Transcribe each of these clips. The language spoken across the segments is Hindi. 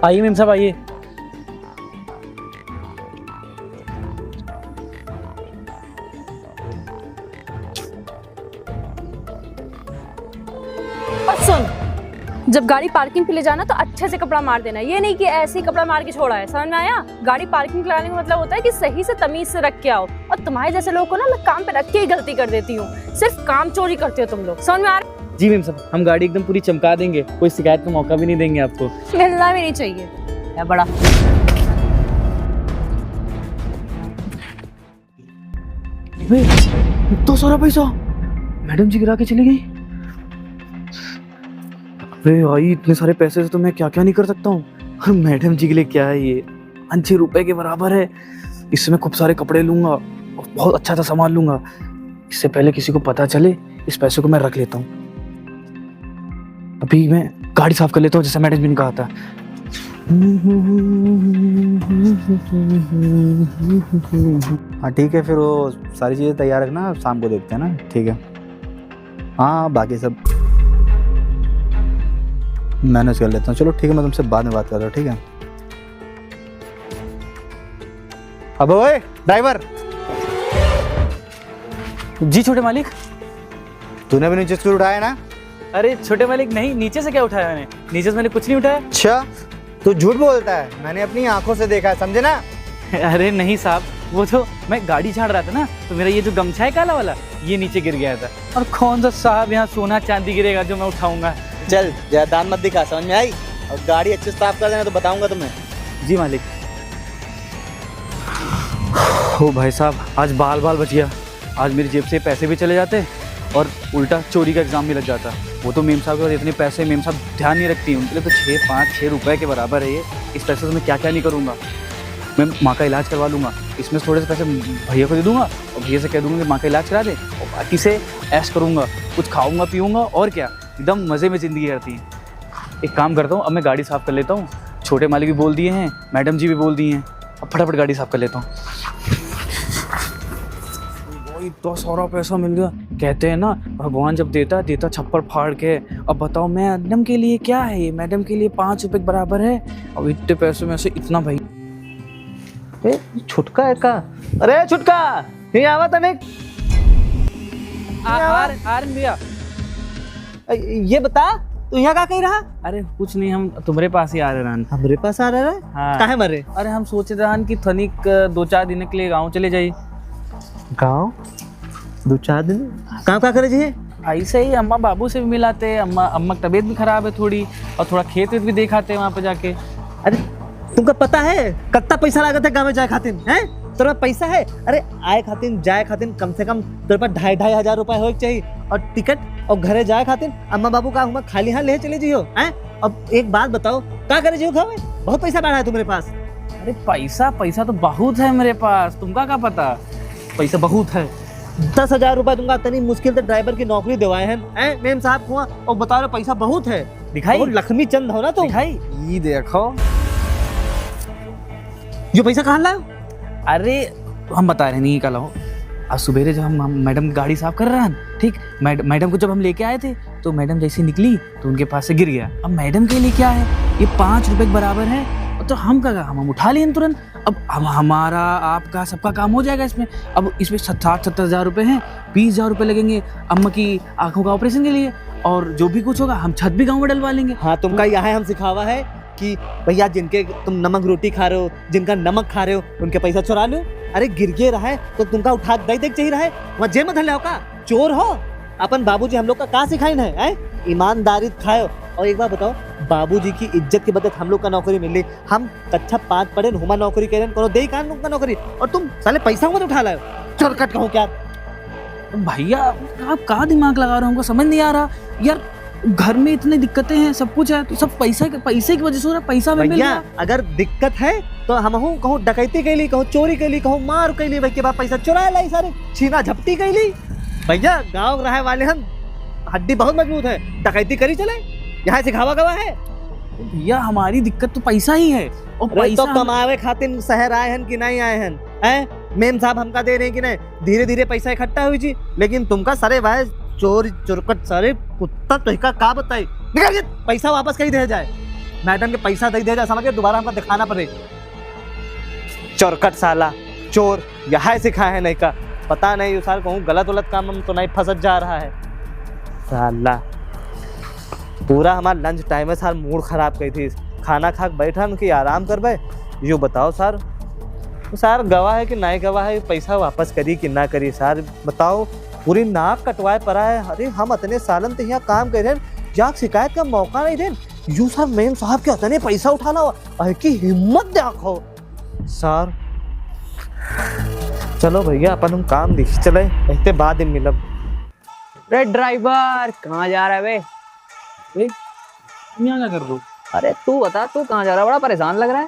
आइए मेम साहब आइए। और सुन, जब गाड़ी पार्किंग पे ले जाना तो अच्छे से कपड़ा मार देना, ये नहीं कि ऐसे ही कपड़ा मार के छोड़ा है। समझ में आया? गाड़ी पार्किंग पे लाने का मतलब होता है कि सही से तमीज से रख के आओ। और तुम्हारे जैसे लोगों को ना मैं काम पे रख के ही गलती कर देती हूँ। सिर्फ काम चोरी करते हो तुम लोग। समझ में आ रहा? जी मेम साहब, हम गाड़ी एकदम पूरी चमका देंगे, कोई शिकायत का मौका भी नहीं देंगे आपको। मिलना भी नहीं चाहिए है बड़ा। इतना सारा पैसा मैडम जी गिरा के चली गई। अरे भाई, इतने सारे पैसे से तो मैं क्या क्या नहीं कर सकता हूँ। और मैडम जी के लिए क्या है ये, 5 रुपए के बराबर है। इससे मैं खूब सारे कपड़े लूंगा और बहुत अच्छा सा सामान लूंगा। इससे पहले किसी को पता चले, इस पैसे को मैं रख लेता हूँ। अभी मैं गाड़ी साफ कर लेता हूँ, जैसे मैडम जी ने कहा था। हाँ ठीक है, फिर वो सारी चीज़ें तैयार रखना, शाम को देखते हैं ना। ठीक है, हाँ बाकी सब मैनेज कर लेता हूँ। चलो ठीक है, मैं तुमसे बाद में बात कर रहा हूँ। ठीक है। अब ओए ड्राइवर। जी छोटे मालिक। तूने भी नीचे से उठाया ना? अरे छोटे मालिक नहीं, नीचे से क्या उठाया मैंने? नीचे से मैंने कुछ नहीं उठाया। अच्छा, तू झूठ बोलता है, मैंने अपनी आंखों से देखा है, समझे ना? अरे नहीं साहब, वो तो मैं गाड़ी झाड़ रहा था ना, तो मेरा ये जो गमछा है काला वाला, ये नीचे गिर गया था। और कौन सा साहब यहाँ सोना चांदी गिरेगा जो मैं उठाऊंगा। चल ज्यादा दान मत दिखा, समझ में आई? और गाड़ी अच्छे से साफ कर देना तो बताऊंगा तुम्हें। जी मालिक। ओ भाई साहब, आज बाल बाल बच गया। आज मेरी जेब से पैसे भी चले जाते और उल्टा चोरी का एग्जाम भी लग जाता। वो तो मेम साहब के पास इतने पैसे मेम साहब ध्यान नहीं रखती, उनके लिए तो 6 रुपए के बराबर है ये। इस पैसे से मैं क्या क्या नहीं करूँगा। मैं माँ का इलाज करवा लूँगा, इसमें से थोड़े से पैसे भैया को दे दूँगा और भैया से कह दूँगा कि माँ का इलाज करा दे, और बाकी से ऐश करूँगा, कुछ खाऊँगा पीऊँगा और क्या, एकदम मज़े में ज़िंदगी रहती है। एक काम करता हूँ, अब मैं गाड़ी साफ़ कर लेता हूँ। छोटे मालिक भी बोल दिए हैं, मैडम जी भी बोल दिए हैं, अब फटाफट गाड़ी साफ़ कर लेता हूँ। इतना सारा पैसा मिल गया। कहते हैं ना, भगवान जब देता देता छप्पर फाड़ के। अब बताओ मैडम के लिए क्या है ये, मैडम के लिए 5 रुपए के बराबर है। अब इतने पैसे में से इतना भाई। छुटका है का? अरे छुटका, ये आवा तने। भैया ये बता, तू यहाँ का कहीं रहा? अरे कुछ नहीं, हम तुम्हारे पास ही आ रहे रहन। हमरे पास आ रहा है? हाँ। काहे मरे? अरे हम सोच रहे रहन कि थनिक 2-4 दिन के लिए गाँव चले जाइए। गाँव 2-4 दिन काम का करे जी? ऐसे ही अम्मा बाबू से भी मिलाते, अम्मा की तबीयत भी खराब है थोड़ी, और थोड़ा खेत वेत भी देखाते वहाँ पे जाके। अरे तुमको पता है कितना पैसा लागत है गाँव में जाए खातिर? हैं तेरे पास पैसा है? अरे आए खातिर जाए खातिर कम से कम तेरे पास 2,500 हजार रुपए हो चाहिए, और टिकट और घरे जाए खातिर अम्मा बाबू का हुआ खाली हाथ ले चले जियो। हैं अब एक बात बताओ, क्या करे जियो खावे? बहुत पैसा बढ़ा है तुम्हारे पास। अरे पैसा तो बहुत है मेरे पास, तुमका क्या पता, पैसा बहुत है। 10,000 रुपए तुमका इतनी मुश्किल से ड्राइवर की नौकरी दिवाए हैं मेम साहब को, और बता रहे पैसा बहुत है। दिखाई लक्ष्मी चंद हो ना तुम? दिखाई ये देखो, जो पैसा कहाँ लाओ? अरे हम बता रहे नहीं, कल हो आज सुबेरे जब हम मैडम गाड़ी साफ कर रहे हैं, ठीक, मैडम को जब हम लेके आए थे तो मैडम जैसे निकली तो उनके पास से गिर गया। अब मैडम के लिए क्या है, ये 5 रुपए के बराबर है, तो हम क्या, हम उठा लिए तुरंत। अब हमारा आपका सबका काम हो जाएगा इसमें। अब इसमें 60-70 हजार रुपये हैं, 20 हजार रुपये लगेंगे अम्मा की आंखों का ऑपरेशन के लिए, और जो भी कुछ होगा हम छत भी गाँव में डलवा लेंगे। हाँ, तुमका यहाँ हम सिखावा है कि भैया जिनके तुम नमक रोटी खा रहे हो, जिनका नमक खा रहे हो, उनके पैसा चुरा लो। अरे गिर गए रहा है तो तुमका उठा दे देख चाहिए रहा है, वहाँ जेल में धर ले का चोर हो। अपन बाबूजी हम लोग का कहाँ सिखाई है? ईमानदारी खाओ। और एक बार बताओ, बाबूजी की इज्जत की बदले हम लोग का नौकरी मिली, हम कक्षा 5 पढ़े, हुमा नौकरी करें, कोनो दे कान लोग का नौकरी, और तुम साले पैसा मत उठा लाओ। चरकट कहो क्या भैया, आप कहाँ दिमाग लगा रहे हो, हमको समझ नहीं आ रहा यार। घर में इतनी दिक्कतें हैं, सब कुछ है, तो सब पैसे की वजह से हो रहा है। पैसा में भैया अगर दिक्कत है तो हम कहूँ डकैती कैली, कहूँ चोरी कैली, कहूँ मार कैली, भाई के बाद पैसा चुरा लाई, सारे छीना झपटी कैली। भैया गाँव रहे वाले हम हड्डी बहुत मजबूत है, डकैती करी चले, यहाँ सिखावा गवा है। भैया हमारी दिक्कत तो पैसा ही है, और पैसा तो कमावे खातिर शहर आए हैं कि नहीं आए हैं? मेम साहब हमका दे रहे हैं कि नहीं? धीरे धीरे पैसा इकट्ठा हुई जी, लेकिन तुमका सारे भाई चोर चुरकट सारे कुत्ता तो का बताई, निकल पैसा वापस कहीं दे जाए। मैडम के पैसा दे जा समझ के दोबारा हमको दिखाना पड़े। चौरकट साला चोर यहाँ सिखाया है नहीं का पता नहीं साल कहूँ गलत उलत काम हम तो नहीं फंस जा रहा है साला। पूरा हमारा लंच टाइम है सर, मूड खराब करी थी, खाना खा के बैठा कि आराम कर भाई। यूँ बताओ सर, सर गवाह है कि नहीं गवाह है, पैसा वापस करी कि ना करी सर बताओ। पूरी नाक कटवाए पड़ा है। अरे हम इतने सालन तो यहाँ काम कर रहे हैं, जा शिकायत का मौका नहीं दे। यूँ सर मेम साहब के इतने पैसा उठा लो, की हिम्मत देखो सर। चलो भैया अपन हम काम देख चले, इतने बाद में मिलब। अरे ड्राइवर कहाँ जा रहा है बे? तुम यहाँ क्या कर दो? अरे तू बता, तू कहाँ जा रहा है? बड़ा परेशान लग रहा है।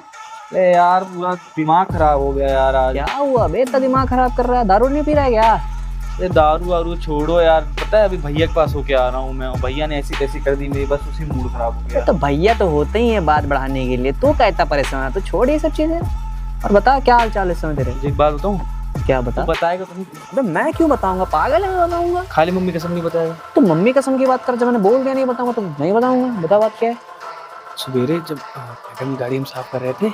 अरे यार पूरा दिमाग खराब हो गया यार आज। क्या हुआ बे? इतना दिमाग खराब कर रहा है? दारू नहीं पी रहा है क्या? अरे दारू वारू छोड़ो यार, पता है अभी भैया के पास होके आ रहा हूँ मैं, और भैया ने ऐसी तैसी कर दी मेरी, बस उसी मूड खराब हो गया। तो भैया तो होते ही है बात बढ़ाने के लिए, तू क्या इतना परेशान है? तो छोड़ ये सब चीजें और बता क्या हाल चाल इस समय तेरे। एक बात बताऊँ? क्या बता? तू बताएगा तुम? अबे मैं क्यों बताऊंगा, पागल है मैं बताऊंगा? खाली मम्मी कसम नहीं बताएगा? तू मम्मी कसम की बात कर, जब मैंने बोल दिया नहीं बताऊंगा तो नहीं बताऊंगा। बता बात क्या है। सवेरे जब मैडम गाड़ी में साफ कर रहे थे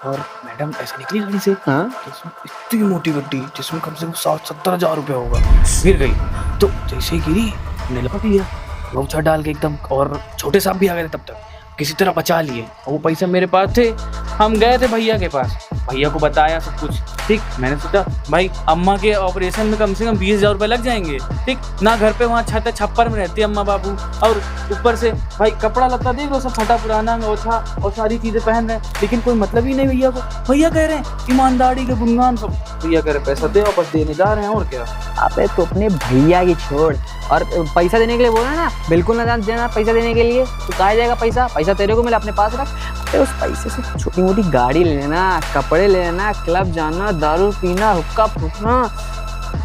और मैडम ऐसे निकली गाड़ी से, हाँ जिसमें इतनी मोटी गड्डी जिसमें कम से कम 60-70 हज़ार रुपया होगा, गिर गई। तो जैसे ही गिरी हमने लपक लिया गौछा डाल के एकदम, और छोटे साहब भी आ गए थे तब तक, किसी तरह बचा लिए। और वो पैसा मेरे पास थे, हम गए थे भैया के पास, भैया को बताया सब कुछ। ठीक, मैंने सोचा भाई अम्मा के ऑपरेशन में कम से कम 20,000 रुपये लग जाएंगे। ठीक ना, घर पे वहाँ छत छप्पर में रहती है अम्मा बाबू, और ऊपर से भाई कपड़ा लत्ता देख लो सब फटा पुराना ओछा और सारी चीज़ें पहन रहे हैं, लेकिन कोई मतलब ही नहीं भैया को। भैया कह रहे हैं ईमानदारी के गुणगान सब, भैया कह रहे पैसा दे और बस देने जा रहे हैं और क्या। अबे तो अपने भैया की छोड़, और पैसा देने के लिए बोला ना, बिल्कुल ना जान देना पैसा देने के लिए। तो कहा जाएगा पैसा? पैसा तेरे को मिला, अपने पास रख। अरे उस पैसे से छोटी मोटी गाड़ी ले लेना, कपड़े ले लेना, क्लब जाना, दारू पीना, हुक्का फूकना,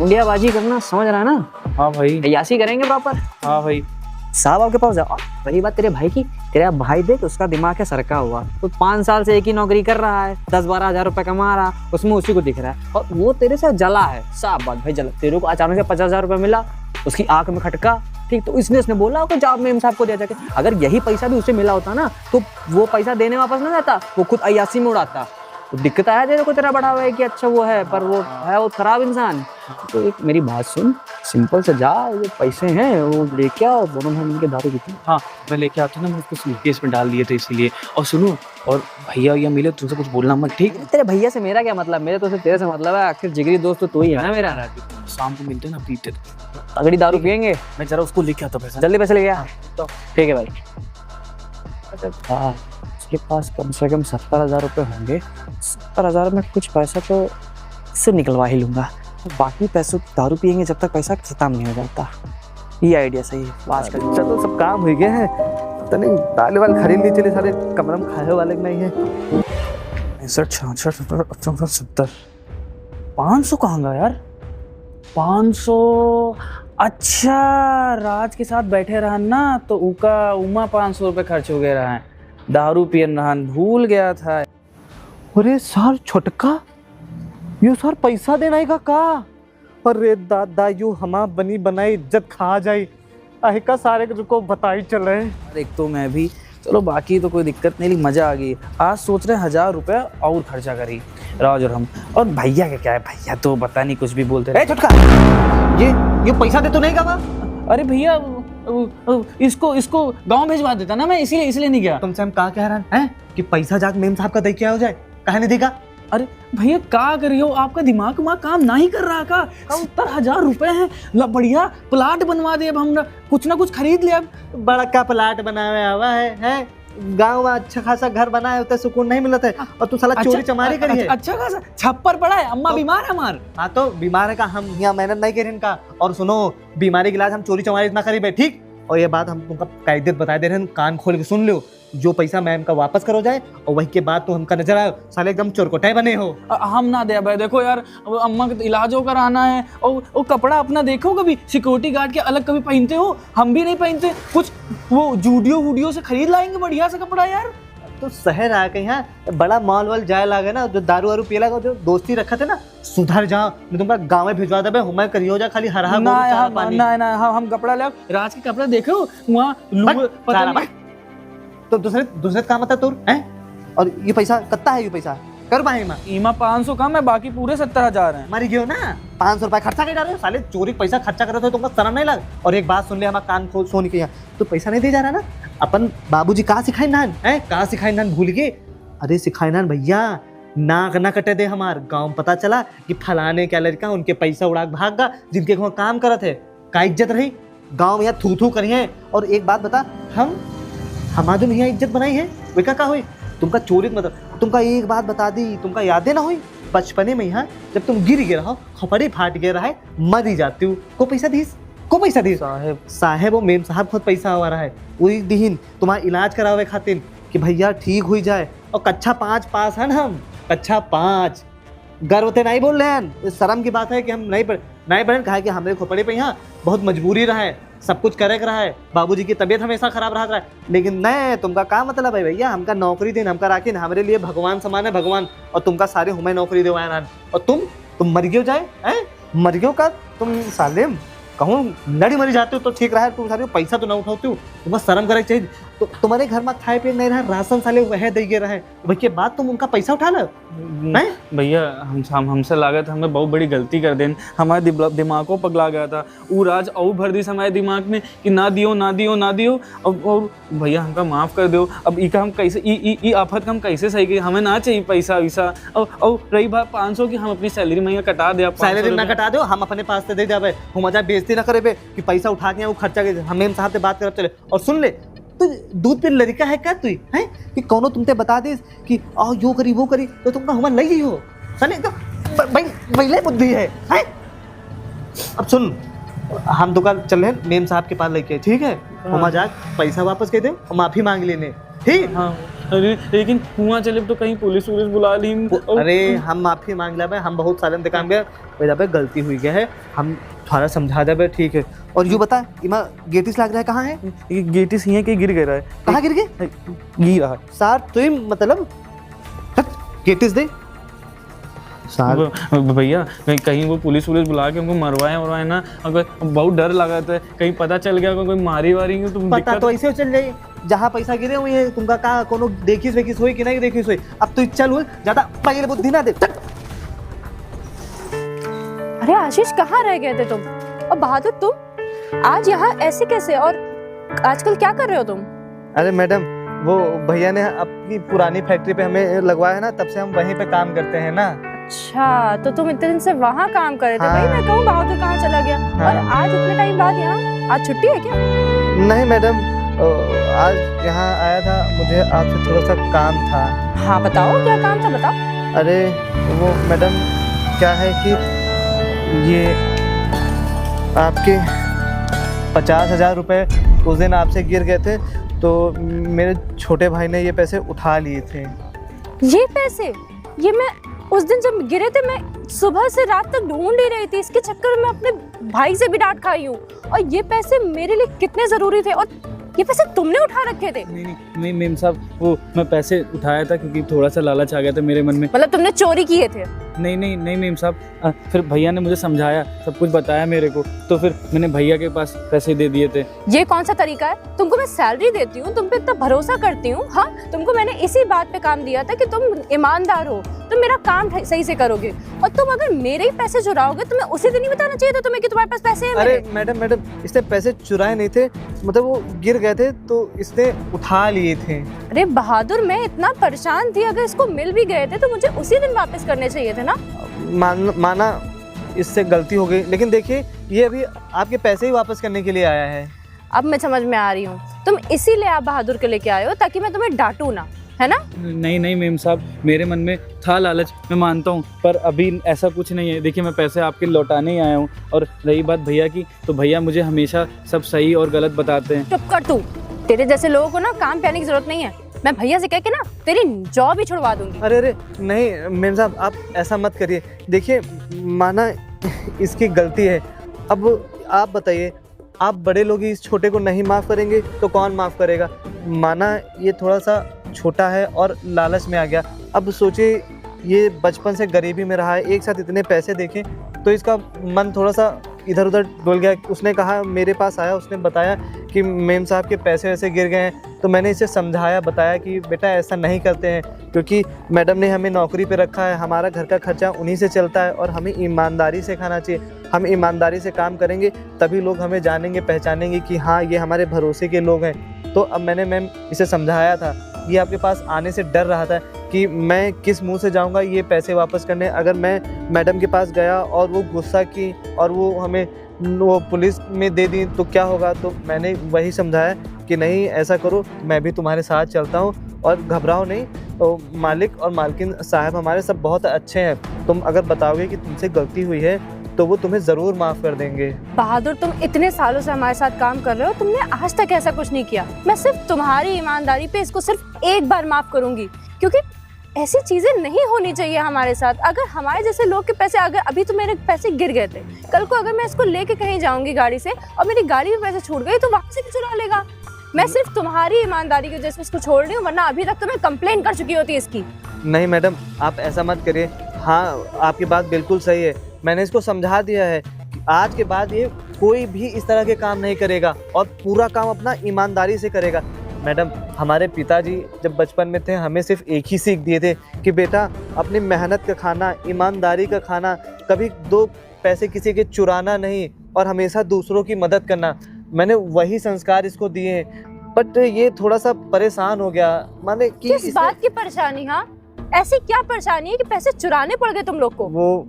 इंडियाबाजी करना, समझ रहा है ना? हाँ भाई, अय्याशी करेंगे प्रॉपर। हाँ भाई। साहब आपके पास जाओ। रही बात तेरे भाई की, तेरा भाई देख उसका दिमाग है सरका हुआ, तो 5 साल से एक ही नौकरी कर रहा है, 10-12 हज़ार रुपये कमा रहा, उसमें उसी को दिख रहा है, और वो तेरे से जला है। साफ बात भाई, जला। तेरे को अचानक से 50,000 रुपये मिला, उसकी आंख में खटका, ठीक, तो इसने बोला कि जाओ मेम साहब को दे जाके। अगर यही पैसा भी उसे मिला होता ना, तो वो पैसा देने वापस ना जाता, वो खुद अय्यासी में उड़ाता। तो दिक्कत है तेरे को, तेरा बड़ा हुआ है कि अच्छा वो है, पर वो है वो खराब इंसान। तो एक मेरी बात सुन, सिंपल से जा, वो पैसे हैं वो लेके आओ, दोनों भाई मिलकर दारू पीते हैं। हाँ मैं लेके आता हूँ ना, मैं उसको सूटकेस में डाल दिए थे इसीलिए। और सुनो, और भैया मिले तुमसे कुछ बोलना मत, ठीक? तेरे भैया से मेरा क्या मतलब, मेरे तो सिर्फ तेरे से मतलब है, आखिर जिगरी दोस्त तो तू ही है ना मेरा। शाम को मिलते ना, पीते तगड़ी दारू पियेंगे। मैं जरा उसको लेके आता पैसा। जल्दी पैसे ले गया तो ठीक है भाई। हाँ, उसके पास कम से कम 70,000 रुपये होंगे। 70,000 में कुछ पैसा तो इससे निकलवा ही लूँगा, तो बाकी पैसों दारू पियेंगे जब तक पैसा खत्म नहीं हो जाता। ये आइडिया सही है आज का। चलो सब काम हो गए हैं, तो नहीं दाल वाल खरीद ली चले, सारे कमरम खाए वाले नहीं है। 65, 66, 68, 70, 500 कहाँ गया यार? 500। अच्छा, राज के साथ बैठे रहा ना, तो उमा 500 रुपये खर्च हो गए रहा है, दारू पियन रहा, भूल गया था। अरे सर छोटका, यू सर पैसा देना का? अरे दादा यू हमा बनी बनाई इज्जत खा जाई, अहे का सारे को बताई चले। एक तो मैं भी, चलो बाकी तो कोई दिक्कत नहीं, मजा आ गई। आज सोच रहे 1,000 रुपया और खर्चा करी राज और हम। और भैया का क्या है, भैया तो पता नहीं कुछ भी बोलते रहे। छोटका, ये पैसा दे तो नहीं का? अरे भैया इसको गांव भिजवा देता ना मैं, इसलिए नहीं गया। तुमसे हम कहा कह रहे हैं कि पैसा जाके मेम साहब का दे क्या हो जाए, कहा नहीं देगा? अरे भैया क्या करियो, आपका दिमाग काम नहीं कर रहा का? 70,000 रुपए हैं, बढ़िया प्लाट बनवा दे, अब हम कुछ ना कुछ खरीद ले। अब बड़ा का प्लाट बनावे हुआ है गाँव में अच्छा खासा घर बनाए होते, सुकून नहीं मिलता है, और तू साला चोरी चमारी करी है। अच्छा खासा छप्पर पड़ा है, अम्मा बीमार है हमार। हाँ तो बीमार है का, हम यहाँ मेहनत नहीं करें इनका। और सुनो, बीमारी के इलाज हम चोरी चमारी इतना करीब है, ठीक? और ये बात हम तुमका कायदे बता दे रहे हैं, कान खोल के सुन लो। जो पैसा मैम का वापस करो जाए, और वही के बाद तो हमका नजर आए साले एकदम चोरकोटाई बने हो। हम ना दे भाई, देखो यार अम्मा का इलाज होकर आना है, और कपड़ा अपना देखो, कभी सिक्योरिटी गार्ड के अलग कभी पहनते हो? हम भी नहीं पहनते कुछ, वो जूडियो से खरीद लाएंगे बढ़िया सा कपड़ा यार। तो शहर आ के यहाँ बड़ा मॉल वॉल जाए लागे ना, जो दारू वारू पिए लगा, जो दोस्ती रखा थे ना, सुधर जाओ, मैं तुमका गाँव में भिजवा दे, हुमाय करियो जा खाली हरा ना हम कपड़ा ले, राज के कपड़ा देखो वहाँ तो दूसरे दूसरे काम आता तोर हैं? और ये पैसा कत्ता है, ये पैसा कर पाए माँ ईमा 500 कम है, बाकी पूरे 70,000 हैं। मरी गयो ना, 500 रुपए खर्चा कर डाले साले, चोरी पैसा खर्चा कर रहे थे, तुमको शर्म नहीं लग? और एक बात सुन ले, हमारा कान खोल सोनी के यहाँ, तो पैसा नहीं दे जा रहा ना, अपन बाबूजी कहाँ सिखाए नान है, कहाँ सिखाए नान भूल गए? अरे सिखाए नान भैया, नाक ना कटे दे, हमार गाँव पता चला कि फलाने क्या लड़का उनके पैसा उड़ा भाग गा, जिनके वहाँ काम करत है, का इज्जत रही गाँव में यहाँ थू थू करी है। और एक बात बता, हमारे जो यहाँ इज्जत बनाई है वे का हुई? तुमका चोरी मतलब, तुमका एक बात बता दी, तुमका यादें ना हुई बचपने में यहाँ जब तुम गिर गए रहो, खपड़ी फाट गए रहा है, मर ही जाती हूँ, को पैसा दीस, को पैसा दीस साहेब, वो मेम साहब खुद पैसा हुआ रहा है, वही दीन तुम्हारा इलाज करावे खातिर कि भैया ठीक हो जाए। और कक्षा 5 पास है हम, कक्षा 5, गर्व ते नहीं बोल रहे हैं, शर्म की बात है कि हम नहीं पढ़े, कहा कि हमारे खोपड़े पे यहाँ बहुत मजबूरी रहा है, सब कुछ करे रहा है, बाबूजी की तबीयत हमेशा खराब रहा है, लेकिन नहीं, तुमका क्या मतलब है भैया, हमका नौकरी देन, हमका राखिन, हमारे लिए भगवान समान है भगवान, और तुमका सारे हमें नौकरी दे, और तुम मर गयो जाए हैं, मर गयो का तुम साले कहूँ लड़ी मरी जाते हो तो ठीक रहा है, तुम सारे पैसा तो ना उठाते हो, तुम्हें शर्म करे चाहिए। तो तुम्हारे घर में खाए पिए नहीं रहा, राशन साले वह दे गए रहे, भैया बाद तुम उनका पैसा उठा लो भैया, हमसे लागत हमें बहुत बड़ी गलती कर देन, हमारे दिमाग को पगला गया था, वो राज और भर दी हमारे दिमाग में कि ना दियो ना दियो ना दियो, और भैया हमका माफ़ कर दो। अब ई का हम कैसे ई आफत का हम कैसे सही कि हमें ना चाहिए पैसा वैसा, और रही बात 500 की, हम अपनी सैलरी में कटा दे, सैलरी ना कटा दो, हम अपने पास से दे जावे, हम मजा बेइज्जती ना करे बे कि पैसा उठा के वो खर्चा के, हम मेम साहब से बात कर चले। और सुन ले, तो दूध पे लड़का है क्या तू है कि कौनो तुमते बता दे कि आओ यो करी वो करी तो तुमका हम लगी हो सने तो भाई पहले बुद्धि है। अब सुन, हम तो कल चल रहे मेम साहब के पास लेके, ठीक है, वहाँ जा पैसा वापस कह दे और माफी मांग लेने, ठीक? हाँ, अरे लेकिन वहाँ चले तो कहीं पुलिस बुला ली। अरे हम माफी मांग ले, हम बहुत सारे इंतकाम गए, मेरा पे गलती हुई गया है, हम थोड़ा समझा दे, ठीक है। और यू बता, इमा गेटिस लग रहा है, कहाँ है? ये गेटिस यहाँ कहीं गिर गया है। कहाँ गिर गए? गिर रहा सार तो मतलब गेटिस दे भैया, कहीं वो पुलिस बुला के उनको मरवाए ना, अगर बहुत डर लगा था कहीं पता चल गया कोई मारी वारी तो पता तो ऐसे चल जाए, जहाँ पैसा गिरे हुए हैं तुमका का कोनो देखिस वेखिस होई कि नहीं देखिस होई, अब तो चल हुई ज्यादा पहले बुद्धि ना दे। अरे आशीष, कहाँ रह गए थे तुम? और बहादुर, तुम आज यहाँ ऐसे कैसे, और आजकल क्या कर रहे हो तुम? अरे मैडम, वो भैया ने अपनी पुरानी फैक्ट्री पे हमें लगवाया है ना, तब से हम वहीं पे काम करते हैं ना। अच्छा, तो तुम इतने दिन से वहाँ काम कर रहे थे? हाँ। भाई मैं कहूँ बहादुर कहाँ चला गया? हाँ। और आज इतने टाइम बाद यहाँ, आज छुट्टी है क्या? नहीं मैडम, आज यहाँ आया था, मुझे आपसे थोड़ा सा काम था। हाँ बताओ, क्या काम था, बताओ। अरे वो मैडम क्या है कि ये आपके 50,000 रुपये उस दिन आपसे गिर गए थे, तो मेरे छोटे भाई ने ये पैसे उठा लिए थे। ये पैसे? ये मैं उस दिन जब गिरे थे, मैं सुबह से रात तक ढूंढ ही रही थी, इसके चक्कर में अपने भाई से भी डांट खाई हूँ। और ये पैसे मेरे लिए कितने जरूरी थे, और ये पैसे तुमने उठा रखे थे? नहीं मेम साहब, वो मैं पैसे उठाया था क्योंकि थोड़ा सा लालच आ गया था मेरे मन में। मतलब तुमने चोरी किए थे? नहीं मेम साहब, फिर भैया ने मुझे समझाया, सब कुछ बताया मेरे को, तो फिर मैंने भैया के पास पैसे दे दिए थे। ये कौन सा तरीका है? तुमको मैं सैलरी देती हूँ, तुम पे इतना भरोसा करती हूँ, हाँ, तुमको मैंने इसी बात पे काम दिया था कि तुम ईमानदार हो, तुम मेरा काम सही से करोगे, और तुम अगर मेरे ही पैसे चुराओगे तो मैं उसी दिन ही बताना चाहिए था तुम्हें कि तुम्हारे पास पैसे हैं। अरे मैडम, इसने पैसे चुराए नहीं थे, मतलब वो गिर गए थे तो इसने उठा लिए थे। अरे बहादुर, मैं इतना परेशान थी, अगर इसको मिल भी गए थे तो मुझे उसी दिन वापस करने चाहिए थे ना। माना इससे गलती हो गई, लेकिन देखिए ये अभी आपके पैसे ही वापस करने के लिए आया है। अब मैं समझ में आ रही हूँ, तुम इसीलिए आप बहादुर के लेके आए हो ताकि मैं तुम्हें डांटू ना, है ना? नहीं मेम साहब, मेरे मन में था लालच, मैं मानता हूँ, पर अभी ऐसा कुछ नहीं है। देखिए मैं पैसे आपके लौटाने ही आया हूँ, और रही बात भैया की, तो भैया मुझे हमेशा सब सही और गलत बताते हैं। चुप कर तू, तेरे जैसे लोगों को ना काम पे आने की जरूरत नहीं है। मैं भैया से कह के ना तेरी जॉब ही छुड़वा दूंगी। अरे नहीं मेम साहब, आप ऐसा मत करिए। देखिए माना इसकी गलती है, अब आप बताइए, आप बड़े लोग ही इस छोटे को नहीं माफ़ करेंगे तो कौन माफ़ करेगा? माना ये थोड़ा सा छोटा है और लालच में आ गया, अब सोचिए ये बचपन से गरीबी में रहा है, एक साथ इतने पैसे देखें तो इसका मन थोड़ा सा इधर उधर डोल गया। उसने कहा, मेरे पास आया, उसने बताया कि मेम साहब के पैसे वैसे गिर गए हैं। तो मैंने इसे समझाया, बताया कि बेटा ऐसा नहीं करते हैं, क्योंकि मैडम ने हमें नौकरी पे रखा है, हमारा घर का खर्चा उन्हीं से चलता है और हमें ईमानदारी से खाना चाहिए। हम ईमानदारी से काम करेंगे तभी लोग हमें जानेंगे, पहचानेंगे कि हाँ ये हमारे भरोसे के लोग हैं। तो अब मैंने मैम इसे समझाया था, ये आपके पास आने से डर रहा था कि मैं किस मुंह से जाऊंगा ये पैसे वापस करने। अगर मैं मैडम के पास गया और वो गुस्सा की और वो हमें वो पुलिस में दे दी तो क्या होगा। तो मैंने वही समझाया कि नहीं ऐसा करो, मैं भी तुम्हारे साथ चलता हूँ और घबराओ नहीं। तो मालिक और मालकिन साहब हमारे सब बहुत अच्छे हैं, तुम अगर बताओगे कि तुमसे गलती हुई है तो वो तुम्हें ज़रूर माफ़ कर देंगे। बहादुर, तुम इतने सालों से हमारे साथ काम कर रहे हो, तुमने आज तक ऐसा कुछ नहीं किया। मैं सिर्फ तुम्हारी ईमानदारी पे इसको सिर्फ एक बार माफ करूंगी, क्योंकि ऐसी चीजें नहीं होनी चाहिए हमारे साथ। अगर हमारे जैसे लोग के पैसे, अगर अभी तो मेरे पैसे गिर गए थे, कल को अगर मैं इसको लेके कहीं जाऊंगी गाड़ी से और मेरी गाड़ी में पैसे छूट गए तो वहां से भी चुरा लेगा। मैं सिर्फ तुम्हारी ईमानदारी की वजह से इसको छोड़ रही हूँ, वरना अभी तक तो मैं कंप्लेन कर चुकी होती इसकी। नहीं मैडम, आप ऐसा मत करिए। हाँ आपकी बात बिल्कुल सही है, मैंने इसको समझा दिया है कि आज के बाद ये कोई भी इस तरह के काम नहीं करेगा और पूरा काम अपना ईमानदारी से करेगा। मैडम, हमारे पिताजी जब बचपन में थे हमें सिर्फ एक ही सीख दिए थे कि बेटा अपनी मेहनत का खाना, ईमानदारी का खाना, कभी दो पैसे किसी के चुराना नहीं और हमेशा दूसरों की मदद करना। मैंने वही संस्कार इसको दिए हैं, बट ये थोड़ा सा परेशान हो गया। माने कि किस बात की परेशानी? हाँ, ऐसी क्या परेशानी है कि पैसे चुराने पड़ गए तुम लोग को? वो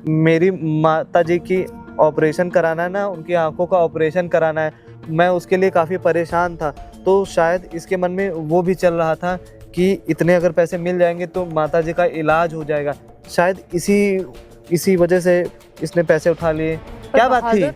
मेरी माता जी की ऑपरेशन कराना है ना, उनकी आंखों का ऑपरेशन कराना है। मैं उसके लिए काफ़ी परेशान था, तो शायद इसके मन में वो भी चल रहा था कि इतने अगर पैसे मिल जाएंगे तो माता जी का इलाज हो जाएगा। शायद इसी वजह से इसने पैसे उठा लिए। क्या बात थी?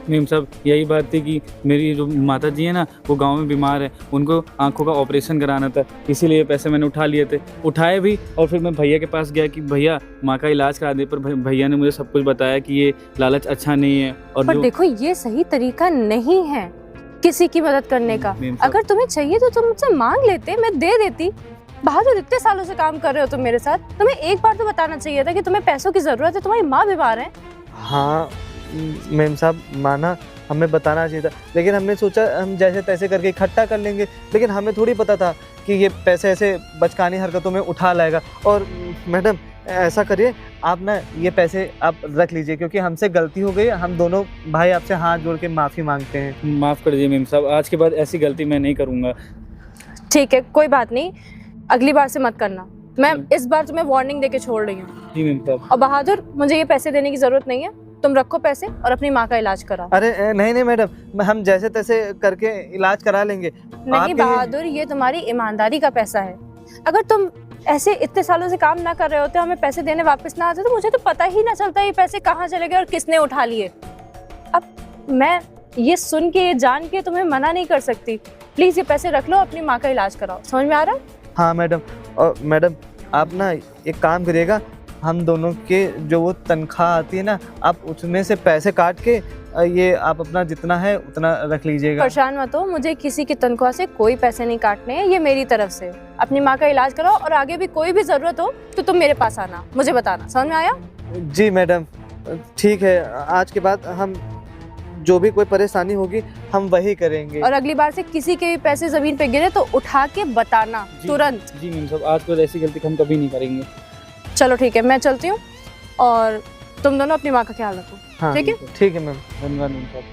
मेम साहब, यही बात थी कि मेरी जो माता जी है ना, वो गांव में बीमार है, उनको आंखों का ऑपरेशन कराना था, इसीलिए पैसे मैंने उठा लिए थे। उठाए भी और फिर मैं भैया के पास गया कि भैया माँ का इलाज करा दे, पर भैया ने मुझे सब कुछ बताया कि ये लालच अच्छा नहीं है। और पर देखो, ये सही तरीका नहीं है किसी की मदद करने का। अगर तुम्हें चाहिए तो तुम मुझसे मांग लेते, मैं दे देती। बहादुर, इतने सालों से काम कर रहे हो तुम मेरे साथ, तुम्हें एक बार तो बताना चाहिए था कि तुम्हें पैसों की जरूरत है, तुम्हारी माँ बीमार है। हाँ मैम साहब, माना हमें बताना चाहिए था, लेकिन हमने सोचा हम जैसे तैसे करके इकट्ठा कर लेंगे, लेकिन हमें थोड़ी पता था कि ये पैसे ऐसे बचकानी हरकतों में उठा लाएगा। और मैडम ऐसा करिए, आप ना ये पैसे आप रख लीजिए, क्योंकि हमसे गलती हो गई। हम दोनों भाई आपसे हाथ जोड़ के माफ़ी मांगते हैं। माफ़ कर दीजिए मेम साहब, आज के बाद ऐसी गलती मैं नहीं करूँगा। ठीक है, कोई बात नहीं, अगली बार से मत करना। मैं इस बार तुम्हें वार्निंग देके छोड़ रही हूँ। जी मेम साहब। और बहादुर, मुझे ये पैसे देने की जरूरत नहीं है, तुम रखो पैसे और अपनी माँ का इलाज कराओ। अरे नहीं मैडम, हम जैसे तैसे करके इलाज करा लेंगे। नहीं बहादुर, ये तुम्हारी ईमानदारी का पैसा है। अगर तुम ऐसे इतने सालों से काम ना कर रहे होते, हमें पैसे देने वापस ना आते, तो मुझे तो पता ही ना चलता ये पैसे कहाँ चले गए और किसने उठा लिए। अब मैं ये सुन के, ये जान के तुम्हें मना नहीं कर सकती। प्लीज ये पैसे रख लो, अपनी माँ का इलाज कराओ। समझ में आ रहा है? हाँ मैडम। और मैडम आप ना एक काम करिएगा, हम दोनों के जो वो तनख्वाह आती है ना, आप उसमें से पैसे काट के ये आप अपना जितना है उतना रख लीजिएगा। परेशान मत हो, मुझे किसी की तनख्वाह से कोई पैसे नहीं काटने हैं, ये मेरी तरफ से। अपनी माँ का इलाज कराओ और आगे भी कोई भी जरूरत हो तो तुम मेरे पास आना, मुझे बताना। समझ में आया? जी मैडम, ठीक है। आज के बाद हम जो भी कोई परेशानी होगी हम वही करेंगे। और अगली बार से किसी के भी पैसे जमीन पे गिरे तो उठा के बताना तुरंत। जी मेम साहब, आज के बाद ऐसी गलती हम कभी नहीं करेंगे। चलो ठीक है, मैं चलती हूँ और तुम दोनों अपनी माँ का ख्याल रखो। हाँ ठीक है? ठीक है मैम। धन्यवाद मेम साहब।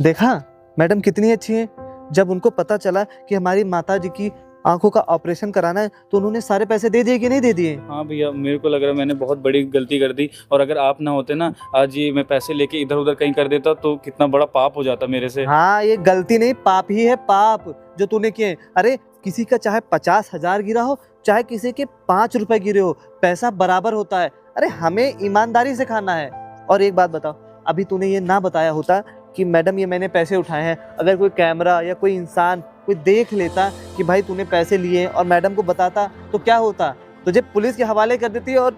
देखा मैडम कितनी अच्छी है। जब उनको पता चला कि हमारी माता जी की आंखों का ऑपरेशन कराना है तो उन्होंने सारे पैसे दे दिए कि नहीं दे दिए? हाँ भैया, मेरे को लग रहा है मैंने बहुत बड़ी गलती कर दी, और अगर आप ना होते ना, आज ये मैं पैसे लेके इधर उधर कहीं कर देता तो कितना बड़ा पाप हो जाता मेरे से। हाँ, ये गलती नहीं, पाप ही है, पाप जो तूने किए। अरे किसी का चाहे 50,000 गिरा हो, चाहे किसी के 5 रुपए गिरे हो, पैसा बराबर होता है। अरे हमें ईमानदारी से खाना है। और एक बात बताओ, अभी तूने ये ना बताया होता कि मैडम ये मैंने पैसे उठाए हैं, अगर कोई कैमरा या कोई इंसान कोई देख लेता कि भाई तूने पैसे लिए और मैडम को बताता तो क्या होता? तुझे पुलिस के हवाले कर देती और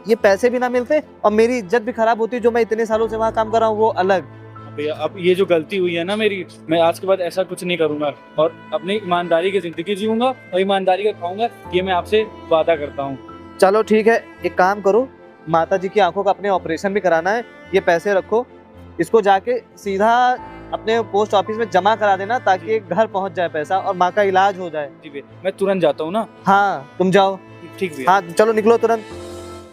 ये पैसे भी ना मिलते और मेरी इज्जत भी खराब होती, जो मैं इतने सालों से वहाँ काम कर रहा हूँ वो अलग। भैया, अब ये जो गलती हुई है ना मेरी, मैं आज के बाद ऐसा कुछ नहीं करूंगा और अपनी ईमानदारी की जिंदगी जीऊंगा और ईमानदारी का खाऊंगा, ये मैं आपसे वादा करता हूँ। चलो ठीक है, एक काम करो, माता जी की आंखों का अपने ऑपरेशन भी कराना है। ये पैसे रखो, इसको जाके सीधा अपने पोस्ट ऑफिस में जमा करा देना ताकि घर पहुंच जाए पैसा और माँ का इलाज हो जाए। जी भैया, मैं तुरंत जाता हूँ ना। हाँ तुम जाओ। ठीक भैया। हाँ चलो निकलो तुरंत।